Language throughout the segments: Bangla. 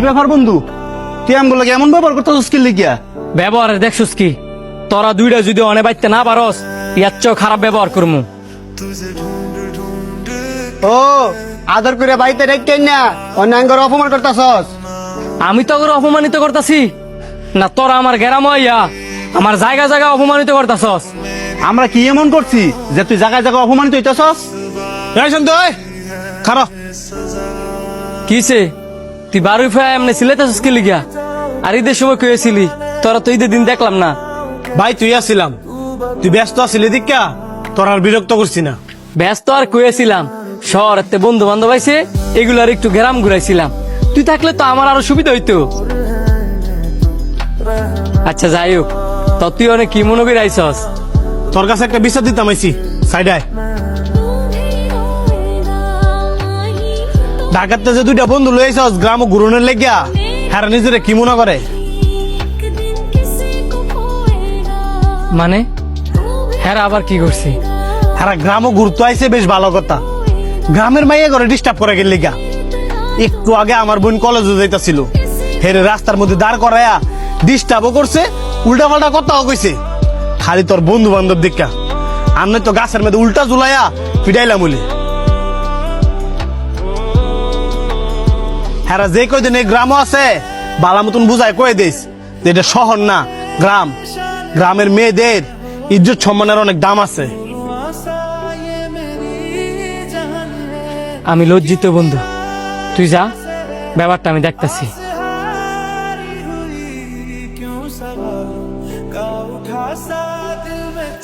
ব্যাপার বন্ধু, তুই এমন বলে এমন ব্যবহার করতেছিস কি লিখিয়া? ব্যবহারে দেখছস কি? তোরা দুইটা যদি অনে বাইতে না পারস, ইয়ার চেয়েও খারাপ ব্যবহার করমু। ও আদর করে বাড়িতে রেখে না অন্যাঙ্গর অপমান করতেছস। আমি তো ওকে অপমানিত করতাছি না? তোরা আমার গেরাম হইয়া আমার জায়গা জায়গা অপমানিত করতাছস। আমরা কি এমন করছি যে তুই জায়গায় জায়গায় অপমানিত হইতেছস? খারাপ কিসে তুই বারুই ফায় এমনি সিলেতেছস কি লিগা? আর ঈদের সময় কইছিলি তোরা তো ঈদের দিন দেখলাম না। ভাই তুই আসছিলাম, তুই ব্যস্ত আছিলি দীক্ষা তোর আর বিরক্ত করছি না। ব্যস্ত আর কইছিলাম, শহরেতে বন্ধু বান্ধব আইছে, এগুলার একটু গ্রাম ঘুরাইছিলাম। তুই থাকলে তো আমার আরো সুবিধা হইতো। আচ্ছা যাই হোক, তো তুই অনেক কি মনে করে আইসস? তোর কাছে একটা বিচার দিতাম আইছি সাইডায়। ঢাকাতে যে দুইটা বন্ধু লইছস গ্রাম ঘুরনের লেগিয়া, হ্যাঁ নিজেরে কি মনে করে? মানে হ্যাঁ আবার কি করছি? হ্যাঁ গ্রামও ঘুরতে আইছে, বেশ ভালো কথা। গ্রামের মাইয়া ঘরে ডিস্টার্ব করে গেল লেগা। একটু আগে আমার বোন কলেজে যাইতাছিল, হেরে রাস্তার মধ্যে দাঁড় করায়া ডিস্টার্বও করছে, উল্টা পাল্টা কথাও কইছে। খালি তোর বন্ধু বান্ধব দেখা আমি তো গাছের মধ্যে উল্টা ঝুলাইয়া পিটাইলাম বলে। হ্যাঁ যে কয়দিন এই গ্রামও আছে বালা মতন বুঝায় কয়ে দিস যে এটা শহর না গ্রাম। গ্রামের মেয়েদের ইজ্জত সম্মানের অনেক দাম আছে। আমি লজ্জিত বন্ধু, তুই যা, ব্যাপারটা আমি দেখতাছি।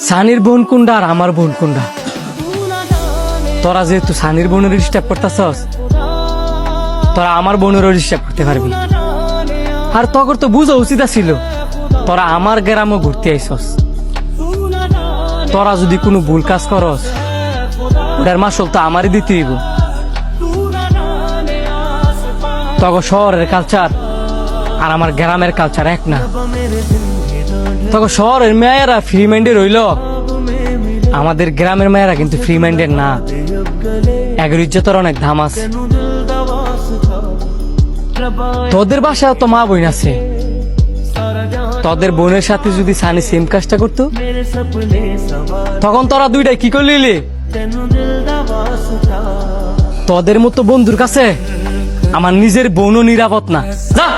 সানির বোন কোনটা আর আমার বোন কোনটা? তোরা যেহেতু সানির বোনের ডিস্টার্ব করতেছস, তোরা আমার বোনেরও ডিস্টার্ব করতে পারবি। আর তখন তো বুঝা উচিত ছিল তোরা আমার গ্রামও ঘুরতে আইসস। তোরা যদি কোনো ভুল কাজ করস, ওটার মাসল তো আমারই দিতে হইব। তখন শহরের কালচার আর আমার গ্রামের কালচার এক না। তখন শহরের মেয়েরা ফ্রি মাইন্ডে রইল, আমাদের গ্রামের মেয়েরা কিন্তু ফ্রি মাইন্ডের না। এগের ইজ্জতের অনেক দাম আছে। তোদের বাসায় তো মা বোন আছে, তোদের বোনের সাথে যদি সানি সেম কাজটা করতো, তখন তোরা দুইটাই কি করলি? তোদের মতো বন্ধুর কাছে আমার নিজের বোনও নিরাপদ না। যা।